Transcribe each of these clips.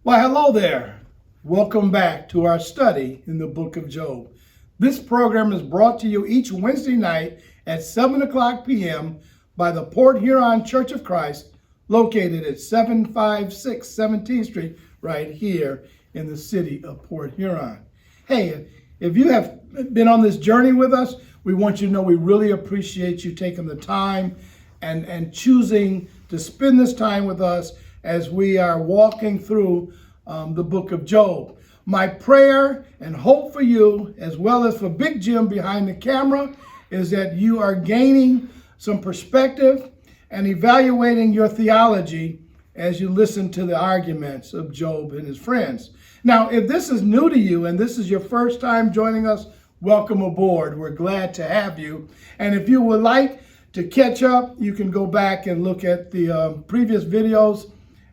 Well, hello there. Welcome back to our study in the book of Job. This program is brought to you each Wednesday night at 7 o'clock p.m. by the Port Huron Church of Christ, located at 756 17th Street, right here in the city of Port Huron. Hey, if you have been on this journey with us, we want you to know we really appreciate you taking the time and choosing to spend this time with us as we are walking through the book of Job. My prayer and hope for you, as well as for Big Jim behind the camera, is that you are gaining some perspective and evaluating your theology as you listen to the arguments of Job and his friends. Now, if this is new to you and this is your first time joining us, welcome aboard. We're glad to have you. And if you would like to catch up, you can go back and look at the previous videos,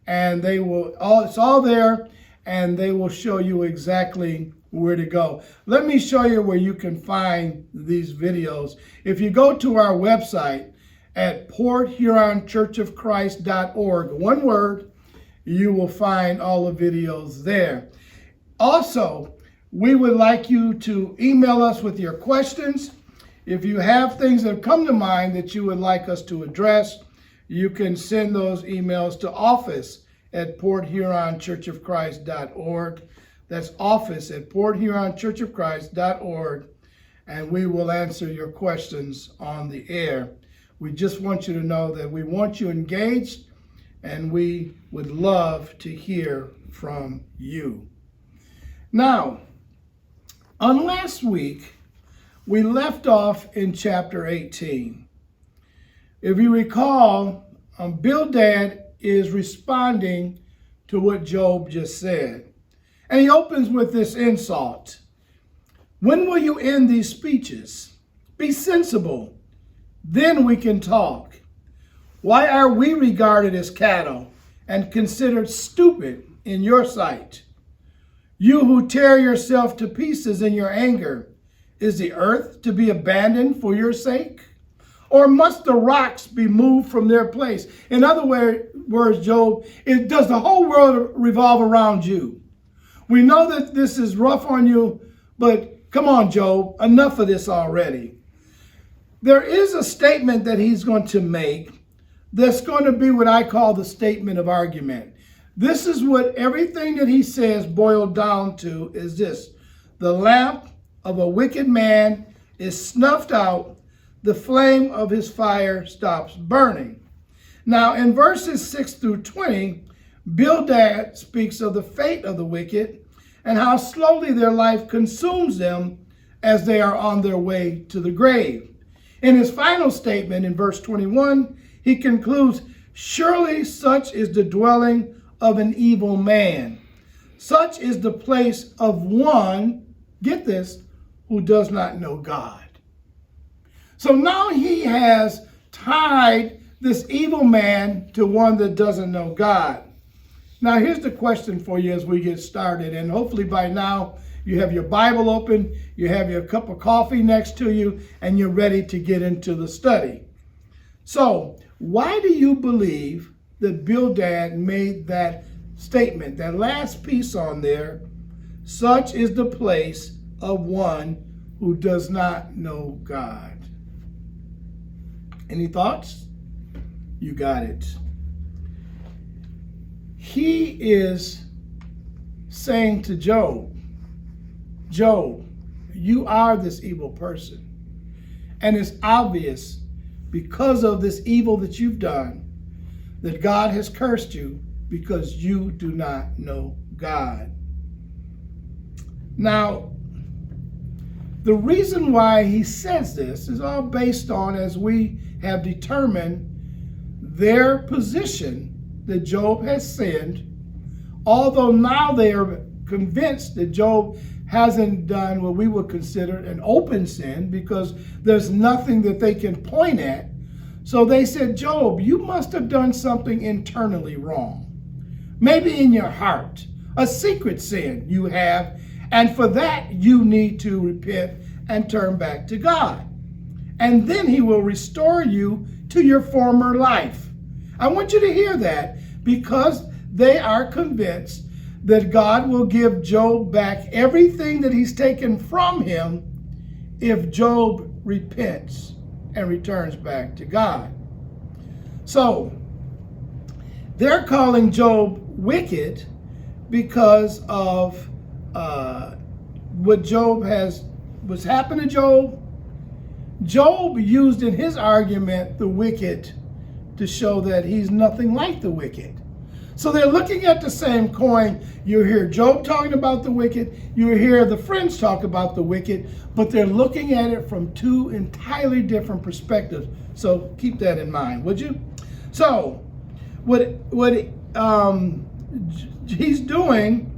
and it's all there, and they will show you exactly where to go. Let me show you where you can find these videos. If you go to our website at porthuronchurchofchrist.org, one word, you will find all the videos there. Also, we would like you to email us with your questions. If you have things that come to mind that you would like us to address, you can send those emails to office@porthuronchurchofchrist.org. That's office@porthuronchurchofchrist.org, and we will answer your questions on the air. We just want you to know that we want you engaged, and we would love to hear from you. Now, on last week, we left off in chapter 18. If you recall, Bildad is responding to what Job just said. And he opens with this insult. When will you end these speeches? Be sensible. Then we can talk. Why are we regarded as cattle and considered stupid in your sight? You who tear yourself to pieces in your anger, is the earth to be abandoned for your sake? Or must the rocks be moved from their place? In other words, Job, does the whole world revolve around you? We know that this is rough on you, but come on, Job, enough of this already. There is a statement that he's going to make that's going to be what I call the statement of argument. This is what everything that he says boiled down to is this: the lamp of a wicked man is snuffed out, the flame of his fire stops burning. Now, in verses 6 through 20, Bildad speaks of the fate of the wicked and how slowly their life consumes them as they are on their way to the grave. In his final statement in verse 21, he concludes, surely such is the dwelling of an evil man. Such is the place of one, get this, who does not know God. So now he has tied this evil man to one that doesn't know God. Now here's the question for you as we get started, and hopefully by now you have your Bible open, you have your cup of coffee next to you, and you're ready to get into the study. So why do you believe that Bildad made that statement, that last piece on there, such is the place of one who does not know God? Any thoughts? You got it. He is saying to Job, Job, you are this evil person. And it's obvious because of this evil that you've done that God has cursed you because you do not know God. Now, the reason why he says this is all based on, as we have determined, their position that Job has sinned, although now they are convinced that Job hasn't done what we would consider an open sin because there's nothing that they can point at. So they said, Job, you must have done something internally wrong. Maybe in your heart, a secret sin you have, and for that you need to repent and turn back to God. And then he will restore you to your former life. I want you to hear that because they are convinced that God will give Job back everything that he's taken from him if Job repents and returns back to God. So they're calling Job wicked because of what was happened to Job. Job used in his argument the wicked to show that he's nothing like the wicked. So they're looking at the same coin. You hear Job talking about the wicked. You hear the friends talk about the wicked, but they're looking at it from two entirely different perspectives. So keep that in mind, would you? So what he's doing,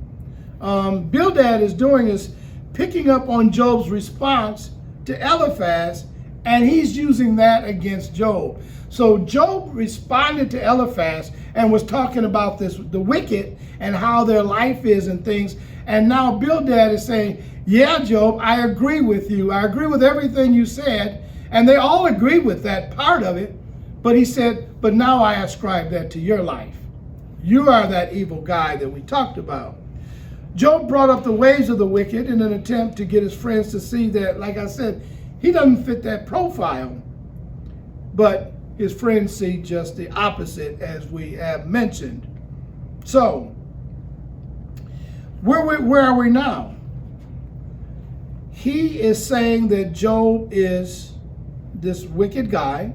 Bildad is doing, is picking up on Job's response to Eliphaz, and he's using that against Job. So Job responded to Eliphaz and was talking about the wicked and how their life is and things. And now Bildad is saying, yeah, Job, I agree with you. I agree with everything you said. And they all agree with that part of it. But he said, but now I ascribe that to your life. You are that evil guy that we talked about. Job brought up the ways of the wicked in an attempt to get his friends to see that, like I said, he doesn't fit that profile. But his friends see just the opposite, as we have mentioned. So, where are we now? He is saying that Job is this wicked guy.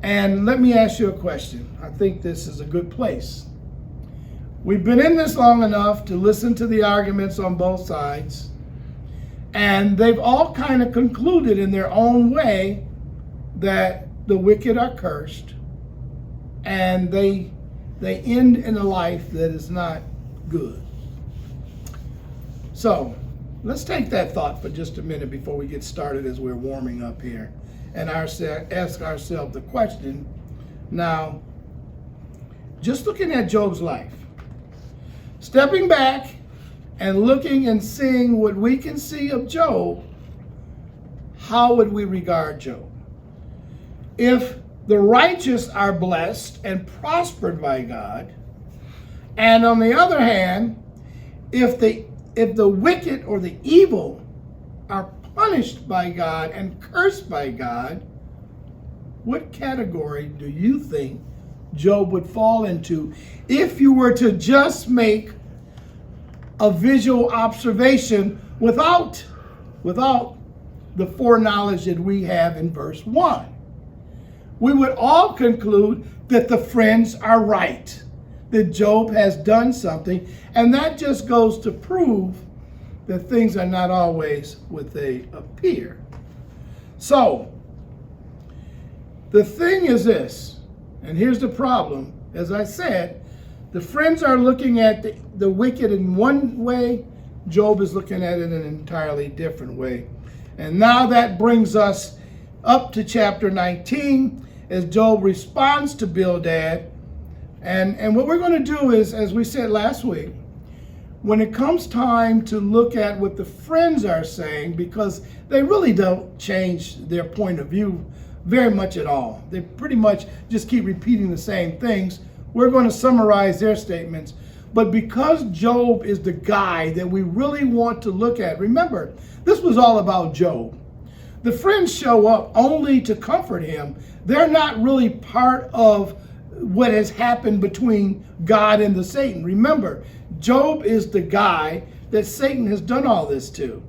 And let me ask you a question. I think this is a good place. We've been in this long enough to listen to the arguments on both sides. And they've all kind of concluded in their own way that the wicked are cursed, and they end in a life that is not good. So let's take that thought for just a minute before we get started, as we're warming up here, and ask ourselves the question. Now, just looking at Job's life, stepping back and looking and seeing what we can see of Job, how would we regard Job? If the righteous are blessed and prospered by God, and on the other hand, if the wicked or the evil are punished by God and cursed by God, what category do you think Job would fall into if you were to just make a visual observation without the foreknowledge that we have in verse 1? We would all conclude that the friends are right, that Job has done something, and that just goes to prove that things are not always what they appear. So, the thing is this, and here's the problem. As I said, the friends are looking at the wicked in one way, Job is looking at it in an entirely different way. And now that brings us up to chapter 19, as Job responds to Bildad. And what we're going to do is, as we said last week, when it comes time to look at what the friends are saying, because they really don't change their point of view very much at all. They pretty much just keep repeating the same things. We're going to summarize their statements. But because Job is the guy that we really want to look at, remember, this was all about Job. The friends show up only to comfort him. They're not really part of what has happened between God and the Satan. Remember, Job is the guy that Satan has done all this to.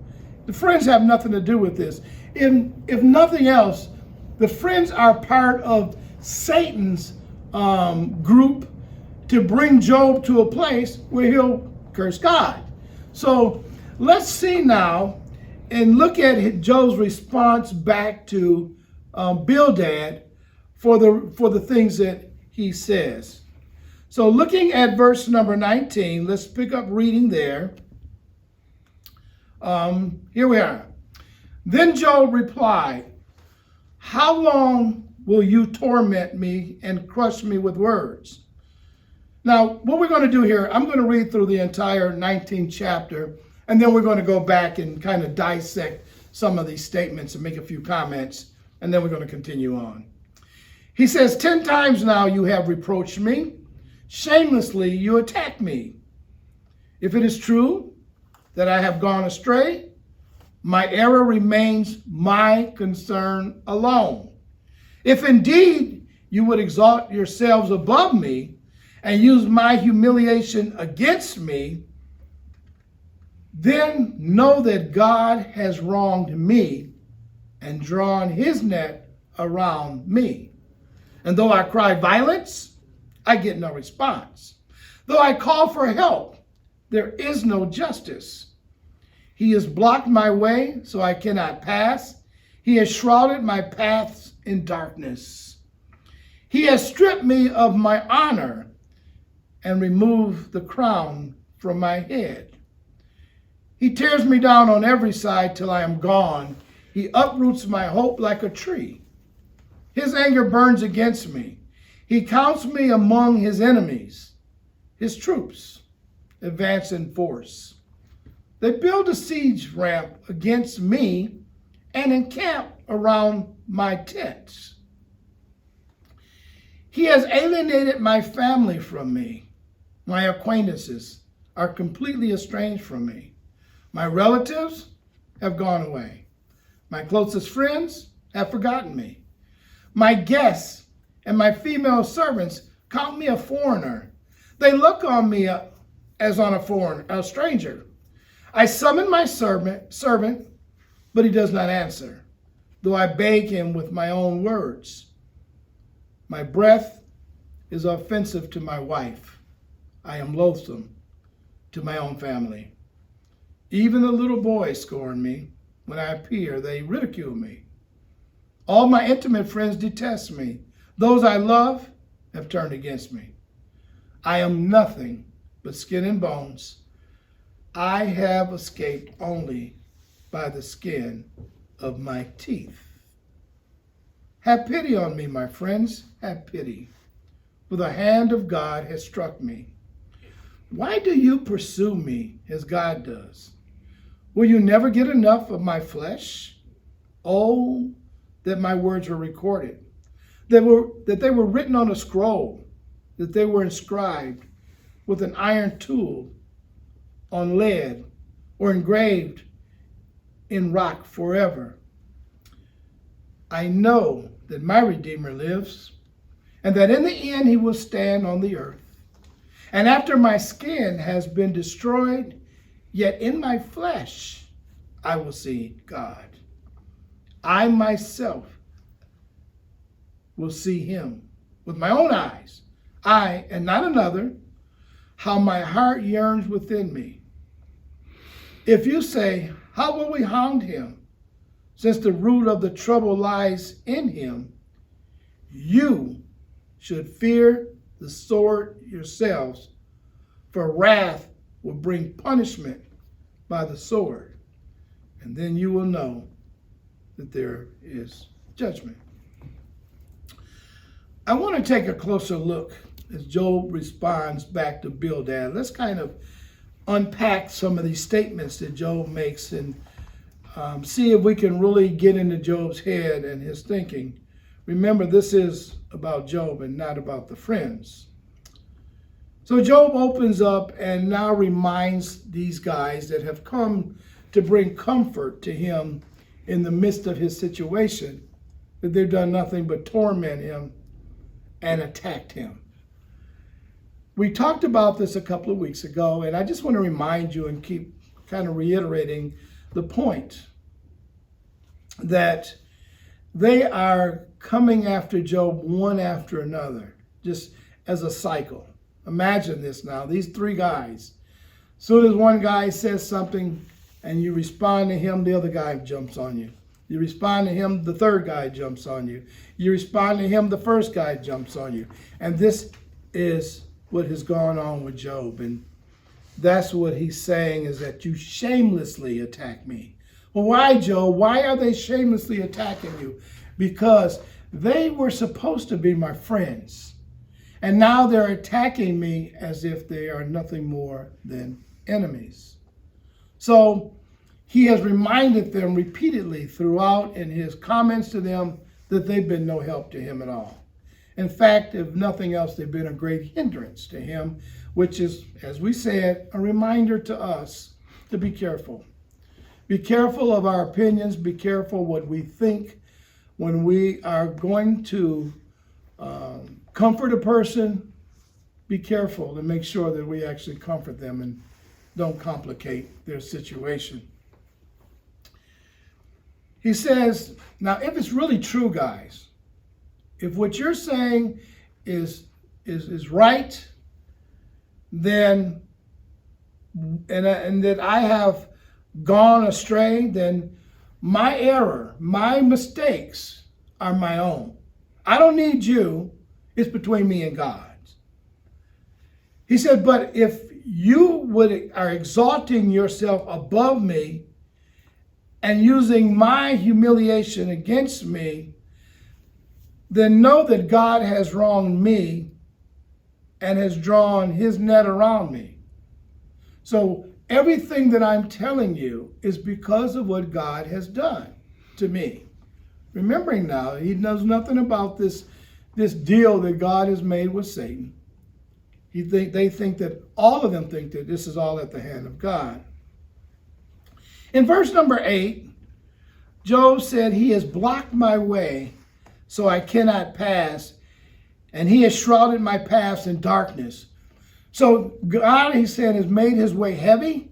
The friends have nothing to do with this. If nothing else, the friends are part of Satan's group to bring Job to a place where he'll curse God. So let's see now and look at Job's response back to Bildad for the things that he says. So looking at verse number 19, let's pick up reading there. Here we are. Then Job replied, "How long will you torment me and crush me with words?" Now, what we're going to do here, I'm going to read through the entire 19th chapter, and then we're going to go back and kind of dissect some of these statements and make a few comments, and then we're going to continue on. He says, 10 times now you have reproached me. shamelessly you attack me. If it is true that I have gone astray, my error remains my concern alone. If indeed you would exalt yourselves above me and use my humiliation against me, then know that God has wronged me and drawn his net around me. And though I cry violence, I get no response. Though I call for help, there is no justice. He has blocked my way so I cannot pass. He has shrouded my paths in darkness. He has stripped me of my honor and removed the crown from my head. He tears me down on every side till I am gone. He uproots my hope like a tree. His anger burns against me. He counts me among his enemies. His troops advance in force. They build a siege ramp against me and encamp around my tents. He has alienated my family from me. My acquaintances are completely estranged from me. My relatives have gone away. My closest friends have forgotten me. My guests and my female servants count me a foreigner. They look on me as on a stranger. I summon my servant, but he does not answer, though I beg him with my own words. My breath is offensive to my wife. I am loathsome to my own family. Even the little boys scorn me. When I appear, they ridicule me. All my intimate friends detest me. Those I love have turned against me. I am nothing but skin and bones. I have escaped only by the skin of my teeth. Have pity on me, my friends, have pity, for the hand of God has struck me. Why do you pursue me as God does? Will you never get enough of my flesh? Oh, that my words were recorded, that they were written on a scroll, that they were inscribed with an iron tool on lead, or engraved in rock forever. I know that my Redeemer lives, and that in the end he will stand on the earth. And after my skin has been destroyed, yet in my flesh I will see God. I myself will see him with my own eyes. I, and not another, how my heart yearns within me. If you say, how will we hound him, since the root of the trouble lies in him, you should fear the sword yourselves, for wrath will bring punishment by the sword, and then you will know that there is judgment. I want to take a closer look as Job responds back to Bildad. Let's kind of unpack some of these statements that Job makes and see if we can really get into Job's head and his thinking. Remember, this is about Job and not about the friends. So Job opens up and now reminds these guys that have come to bring comfort to him in the midst of his situation that they've done nothing but torment him and attacked him. We talked about this a couple of weeks ago, and I just want to remind you and keep kind of reiterating the point that they are coming after Job one after another, just as a cycle. Imagine this now, these three guys. As soon as one guy says something and you respond to him, the other guy jumps on you. You respond to him, the third guy jumps on you. You respond to him, the first guy jumps on you. And this is what has gone on with Job. And that's what he's saying, is that you shamelessly attack me. Well, why, Job? Why are they shamelessly attacking you? Because they were supposed to be my friends. And now they're attacking me as if they are nothing more than enemies. So he has reminded them repeatedly throughout in his comments to them that they've been no help to him at all. In fact, if nothing else, they've been a great hindrance to him, which is, as we said, a reminder to us to be careful. Be careful of our opinions. Be careful what we think when we are going to comfort a person. Be careful and make sure that we actually comfort them and don't complicate their situation. He says, now, if it's really true, guys, if what you're saying is right, then, and that I have gone astray, then my error, my mistakes are my own. I don't need you. It's between me and God. He said, but if you are exalting yourself above me and using my humiliation against me, then know that God has wronged me and has drawn his net around me. So everything that I'm telling you is because of what God has done to me. Remembering now, he knows nothing about this deal that God has made with Satan. They think that, all of them think that this is all at the hand of God. In verse number 8, Job said, he has blocked my way so I cannot pass, and he has shrouded my paths in darkness. So God, he said, has made his way heavy.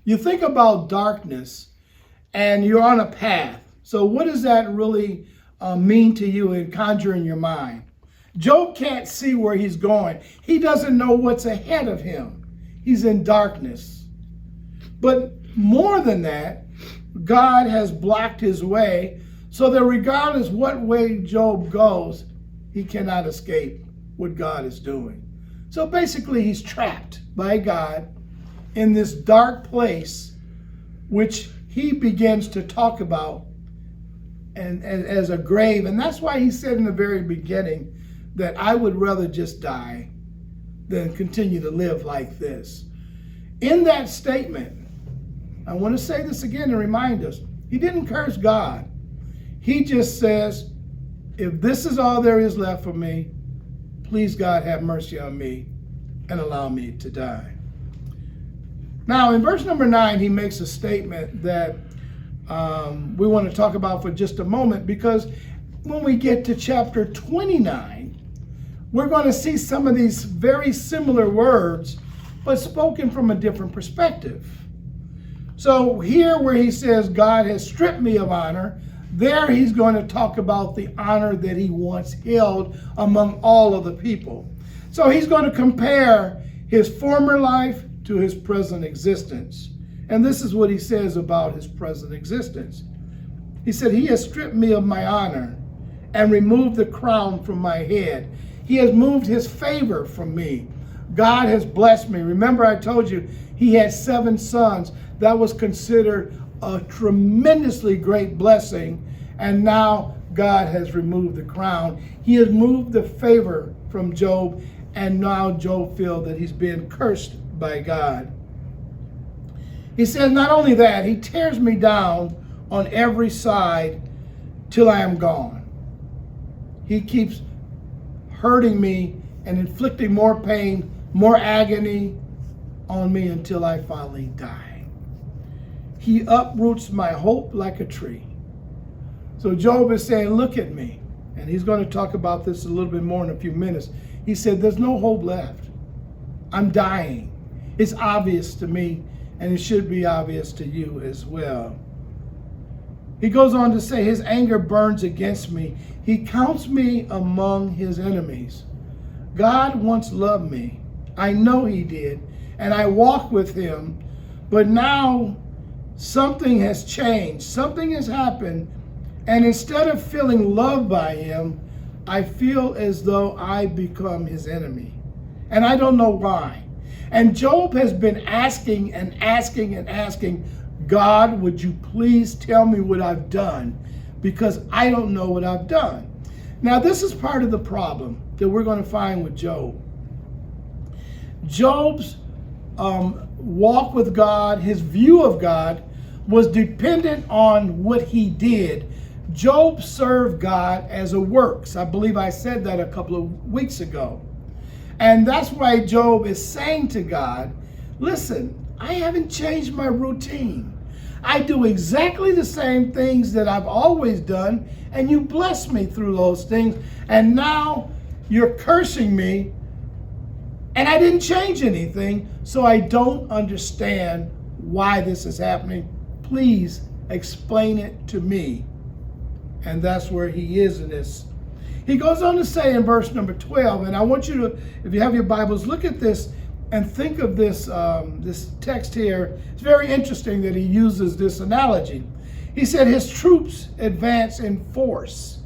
You think about darkness and you're on a path. So what does that really mean to you and conjure in your mind? Job can't see where he's going. He doesn't know what's ahead of him. He's in darkness. But more than that, God has blocked his way so that regardless what way Job goes, he cannot escape what God is doing. So basically, he's trapped by God in this dark place, which he begins to talk about and as a grave. And that's why he said in the very beginning that I would rather just die than continue to live like this. In that statement, I want to say this again and remind us, he didn't curse God. He just says, if this is all there is left for me, please God have mercy on me and allow me to die. Now in verse number 9, he makes a statement that we want to talk about for just a moment, because when we get to chapter 29, we're going to see some of these very similar words, but spoken from a different perspective. So here where he says, God has stripped me of honor, there he's going to talk about the honor that he once held among all of the people. So he's going to compare his former life to his present existence. And this is what he says about his present existence. He said, he has stripped me of my honor and removed the crown from my head. He has moved his favor from me. God has blessed me. Remember, I told you he had 7 sons. That was considered a tremendously great blessing. And now God has removed the crown. He has moved the favor from Job. And now Job feels that he's been cursed by God. He says, not only that, he tears me down on every side till I am gone. He keeps hurting me and inflicting more pain, more agony on me until I finally die. He uproots my hope like a tree. So Job is saying, look at me. And he's going to talk about this a little bit more in a few minutes. He said, there's no hope left. I'm dying. It's obvious to me, and it should be obvious to you as well. He goes on to say, his anger burns against me. He counts me among his enemies. God once loved me. I know he did. And I walk with him. But now something has changed. Something has happened. And instead of feeling loved by him, I feel as though I become his enemy. And I don't know why. And Job has been asking and asking and asking, God, would you please tell me what I've done? Because I don't know what I've done. Now, this is part of the problem that we're going to find with Job. Job's walk with God, his view of God, was dependent on what he did. Job served God as a works. I believe I said that a couple of weeks ago. And that's why Job is saying to God, listen, I haven't changed my routine. I do exactly the same things that I've always done, and you bless me through those things. And now you're cursing me, and I didn't change anything, so I don't understand why this is happening. Please explain it to me. And that's where he is in this. He goes on to say in verse number 12, and I want you to, if you have your Bibles, look at this and think of this, this text here. It's very interesting that he uses this analogy. He said his troops advance in force.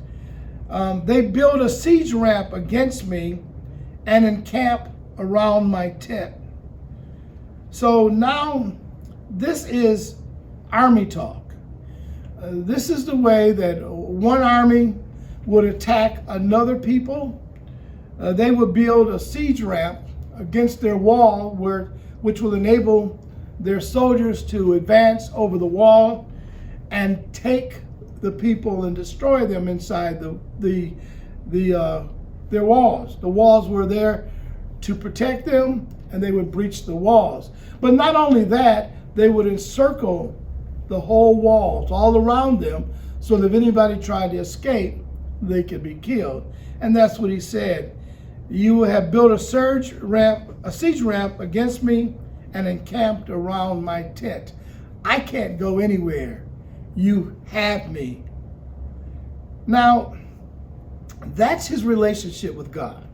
They build a siege ramp against me and encamp around my tent. So now this is army talk. This is the way that one army would attack another people. They would build a siege ramp against their wall, which will enable their soldiers to advance over the wall and take the people and destroy them inside their walls. The walls were there to protect them, and they would breach the walls. But not only that, they would encircle the whole walls all around them, so that if anybody tried to escape, they could be killed. And that's what he said. You have built a siege ramp against me and encamped around my tent. I can't go anywhere. You have me. Now, that's his relationship with God.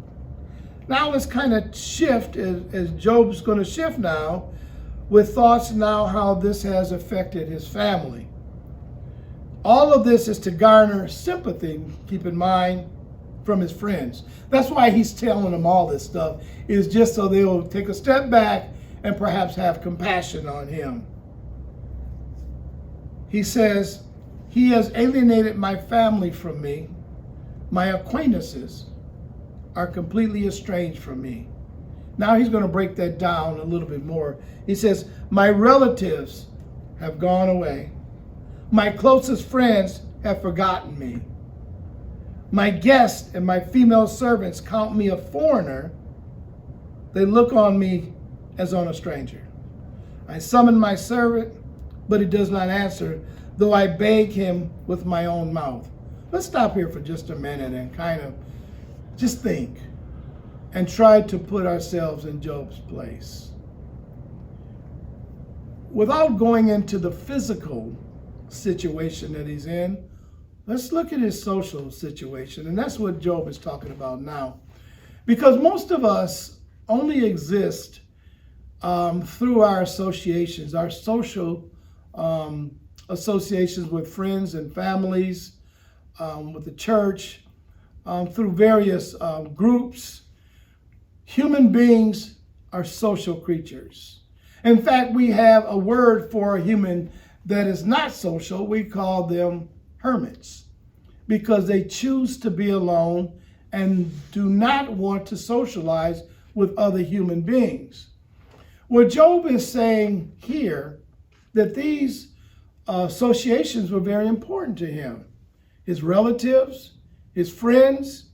Now let's kind of shift, as Job's going to shift now, with thoughts now how this has affected his family. All of this is to garner sympathy, keep in mind, from his friends. That's why he's telling them all this stuff, is just so they'll take a step back and perhaps have compassion on him. He says, he has alienated my family from me. My acquaintances are completely estranged from me. Now he's going to break that down a little bit more. He says, my relatives have gone away. My closest friends have forgotten me. My guests and my female servants count me a foreigner. They look on me as on a stranger. I summon my servant, but he does not answer, though I beg him with my own mouth. Let's stop here for just a minute and kind of just think and try to put ourselves in Job's place. Without going into the physical situation that he's in, let's look at his social situation. And that's what Job is talking about now. Because most of us only exist through our associations, our social associations with friends and families, with the church, through various groups. Human beings are social creatures. In fact, we have a word for a human that is not social. We call them hermits, because they choose to be alone and do not want to socialize with other human beings. What Job is saying here, that these associations were very important to him. His relatives, his friends,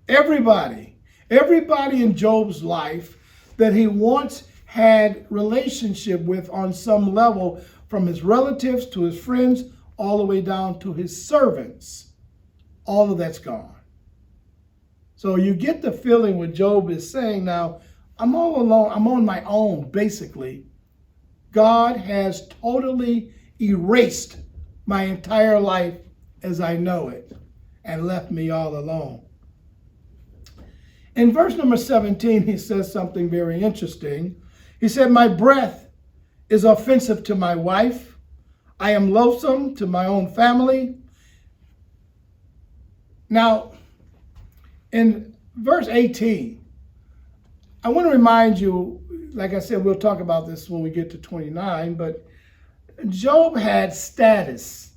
everybody in Job's life that he once had relationship with on some level, from his relatives to his friends, all the way down to his servants. All of that's gone. So you get the feeling what Job is saying now, I'm all alone, I'm on my own, basically. God has totally erased my entire life as I know it and left me all alone. In verse number 17, he says something very interesting. He said, my breath is offensive to my wife. I am loathsome to my own family. Now, in verse 18, I want to remind you, like I said, we'll talk about this when we get to 29, but Job had status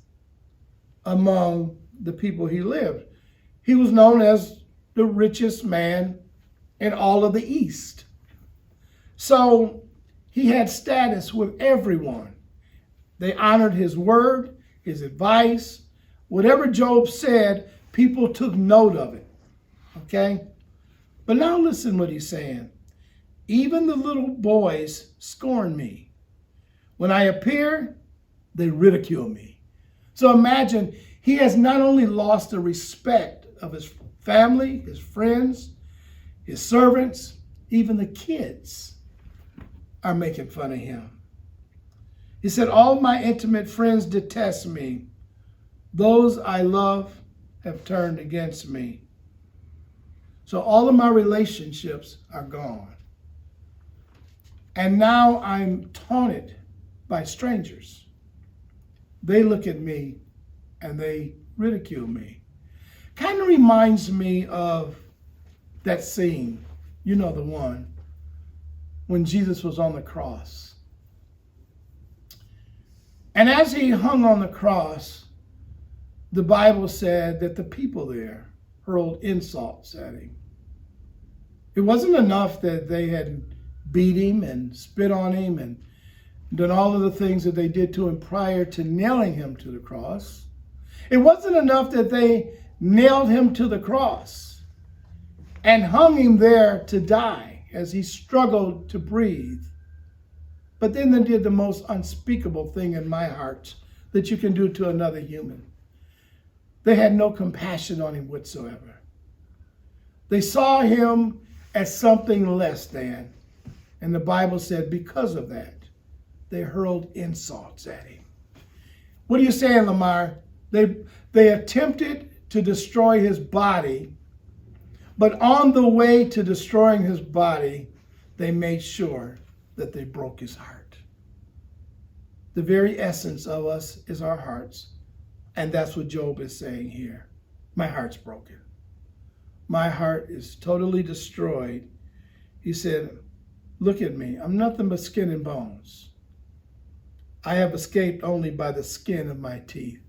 among the people he lived. He was known as the richest man in all of the East. So he had status with everyone. They honored his word, his advice, Whatever Job said, people took note of it. Okay? But now listen what he's saying. Even the little boys scorn me. When I appear, they ridicule me. So imagine, he has not only lost the respect of his family, his friends, his servants, even the kids are making fun of him. He said, all my intimate friends detest me. Those I love have turned against me. So all of my relationships are gone. And now I'm taunted by strangers. They look at me and they ridicule me. Kind of reminds me of that scene, you know the one, when Jesus was on the cross. And as he hung on the cross, the Bible said that the people there hurled insults at him. It wasn't enough that they had beat him and spit on him and done all of the things that they did to him prior to nailing him to the cross. It wasn't enough that they nailed him to the cross and hung him there to die as he struggled to breathe. But then they did the most unspeakable thing in my heart that you can do to another human. They had no compassion on him whatsoever. They saw him as something less than. And the Bible said because of that, they hurled insults at him. What are you saying, Lamar? They attempted to destroy his body, but on the way to destroying his body, they made sure that they broke his heart. The very essence of us is our hearts. And that's what Job is saying here. My heart's broken. My heart is totally destroyed. He said, look at me. I'm nothing but skin and bones. I have escaped only by the skin of my teeth.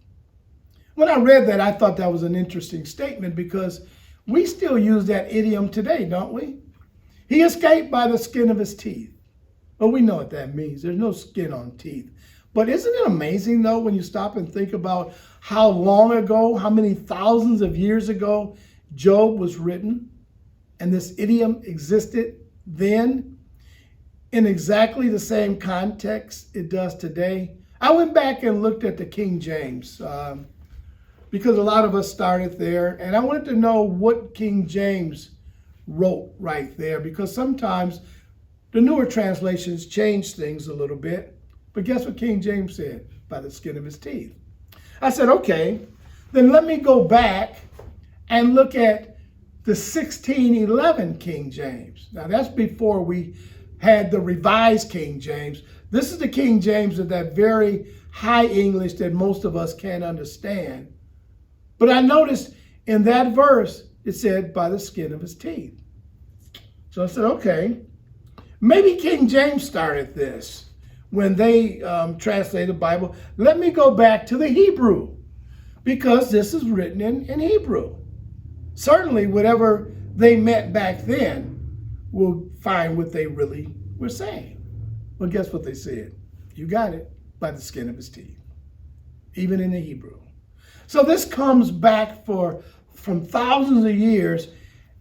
When I read that, I thought that was an interesting statement because we still use that idiom today, don't we? He escaped by the skin of his teeth. Well, we know what that means. There's no skin on teeth. But isn't it amazing, though, when you stop and think about how long ago, how many thousands of years ago Job was written, and this idiom existed then in exactly the same context it does today? I went back and looked at the King James because a lot of us started there, and I wanted to know what King James wrote right there, because sometimes the newer translations change things a little bit. But guess what King James said? By the skin of his teeth. I said, okay, then let me go back and look at the 1611 King James. Now that's before we had the revised King James. This is the King James of that very high English that most of us can't understand. But I noticed in that verse, it said by the skin of his teeth. So I said, okay, maybe King James started this when they translated the Bible. Let me go back to the Hebrew, because this is written in Hebrew. Certainly, whatever they meant back then, we'll find what they really were saying. Well, guess what they said? You got it, by the skin of his teeth, even in the Hebrew. So this comes back from thousands of years,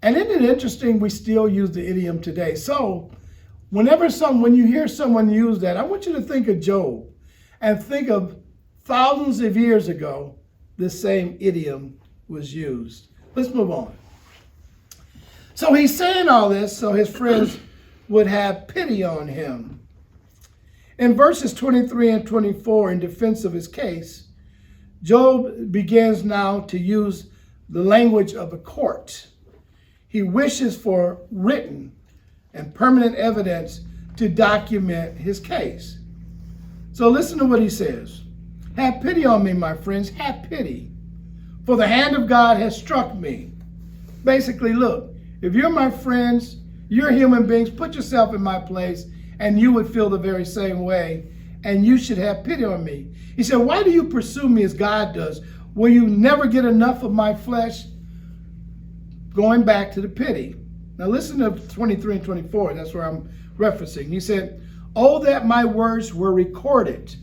and isn't it interesting we still use the idiom today? So when you hear someone use that, I want you to think of Job and think of thousands of years ago, this same idiom was used. Let's move on. So he's saying all this so his friends would have pity on him. In verses 23 and 24, in defense of his case, Job begins now to use the language of a court. He wishes for written and permanent evidence to document his case. So listen to what he says. Have pity on me, my friends, have pity, for the hand of God has struck me. Basically, look, if you're my friends, you're human beings, put yourself in my place, and you would feel the very same way, and you should have pity on me. He said, why do you pursue me as God does? Will you never get enough of my flesh? Going back to the pity. Now listen to 23 and 24. That's where I'm referencing. He said, oh, that my words were recorded,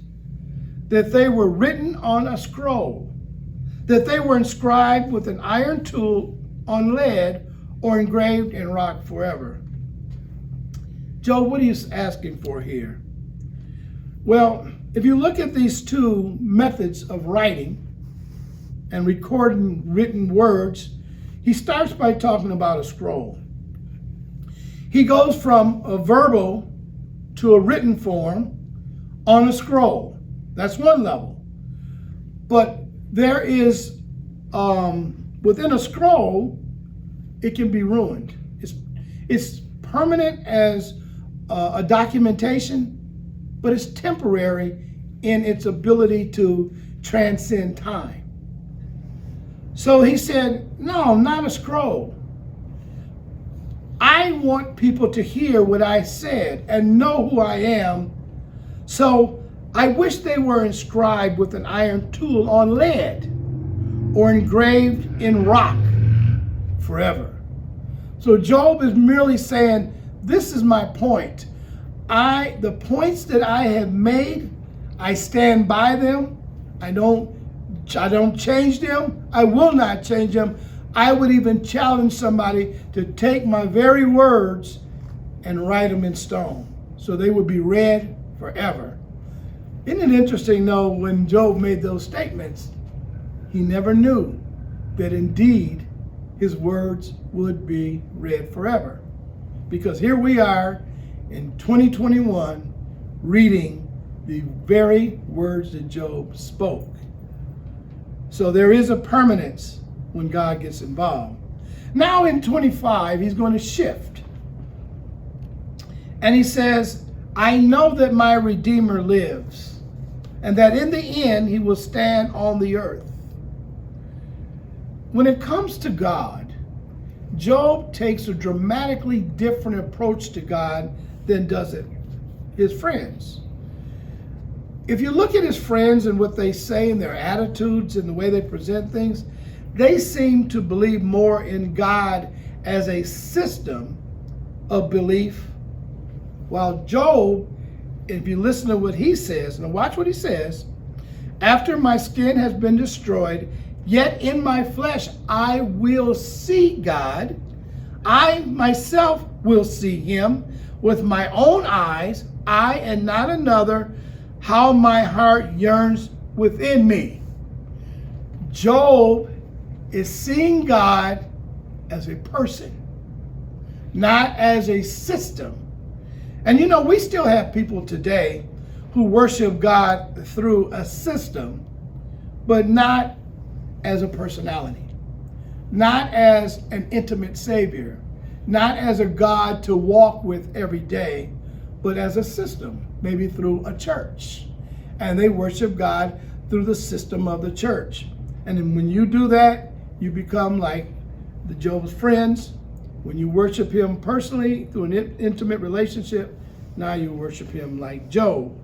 that they were written on a scroll, that they were inscribed with an iron tool on lead or engraved in rock forever. Job, what are you asking for here? Well, if you look at these two methods of writing and recording written words, he starts by talking about a scroll. He goes from a verbal to a written form on a scroll. That's one level. But there is, within a scroll, it can be ruined. It's permanent as a documentation, but it's temporary in its ability to transcend time. So he said, no, not a scroll. I want people to hear what I said and know who I am. So I wish they were inscribed with an iron tool on lead or engraved in rock forever. So Job is merely saying, this is my point. The points that I have made, I stand by them. I don't change them. I will not change them. I would even challenge somebody to take my very words and write them in stone so they would be read forever. Isn't it interesting, though, when Job made those statements, he never knew that indeed his words would be read forever. Because here we are in 2021 reading the very words that Job spoke. So there is a permanence when God gets involved. Now in 25, he's going to shift. And he says, I know that my Redeemer lives, and that in the end he will stand on the earth. When it comes to God, Job takes a dramatically different approach to God than does it his friends. If you look at his friends and what they say and their attitudes and the way they present things, they seem to believe more in God as a system of belief, while Job, if you listen to what he says, and watch what he says, after my skin has been destroyed, yet in my flesh I will see God. I myself will see him with my own eyes, I and not another, how my heart yearns within me. Job is seeing God as a person, not as a system. And you know, we still have people today who worship God through a system, but not as a personality, not as an intimate Savior, not as a God to walk with every day, but as a system, maybe through a church. And they worship God through the system of the church. And then when you do that, you become like the Job's friends. When you worship him personally through an intimate relationship, now you worship him like Job.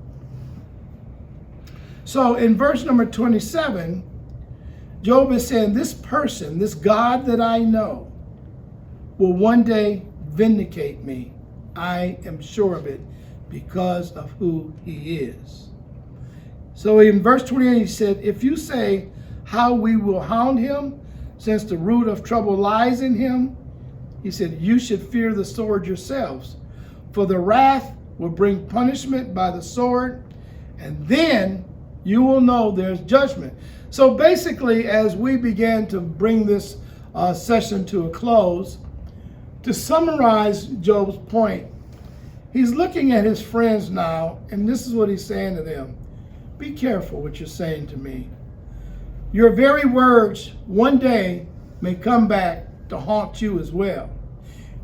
So in verse number 27, Job is saying, this person, this God that I know, will one day vindicate me. I am sure of it because of who he is. So in verse 28, he said, if you say how we will hound him, since the root of trouble lies in him, he said, you should fear the sword yourselves, for the wrath will bring punishment by the sword, and then you will know there's judgment. So basically, as we began to bring this session to a close, to summarize Job's point, he's looking at his friends now, and this is what he's saying to them. Be careful what you're saying to me. Your very words one day may come back to haunt you as well.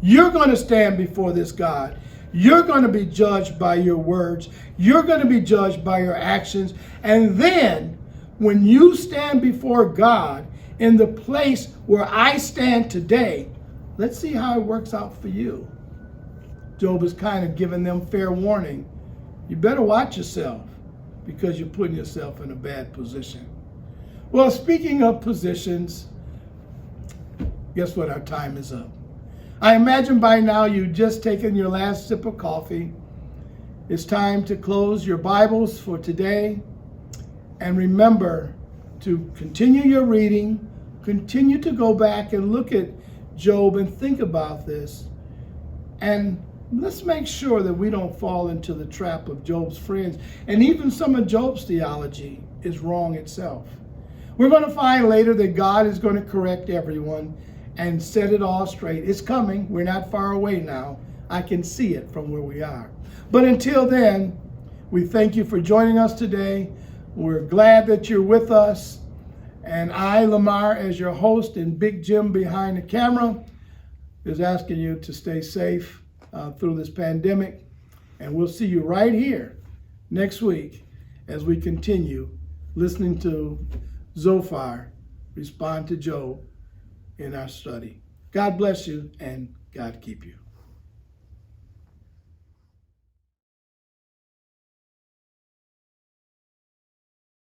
You're going to stand before this God. You're going to be judged by your words. You're going to be judged by your actions. And then when you stand before God in the place where I stand today, let's see how it works out for you. Job is kind of giving them fair warning. You better watch yourself because you're putting yourself in a bad position. Well, speaking of positions, guess what? Our time is up. I imagine by now you've just taken your last sip of coffee. It's time to close your Bibles for today. And remember to continue your reading, continue to go back and look at Job and think about this. And let's make sure that we don't fall into the trap of Job's friends. And even some of Job's theology is wrong itself. We're going to find later that God is going to correct everyone and set it all straight. It's coming. We're not far away now. I can see it from where we are. But until then, we thank you for joining us today. We're glad that you're with us. And I, Lamar, as your host, and Big Jim behind the camera, is asking you to stay safe through this pandemic. And we'll see you right here next week as we continue listening to Zophar respond to Job in our study. God bless you and God keep you.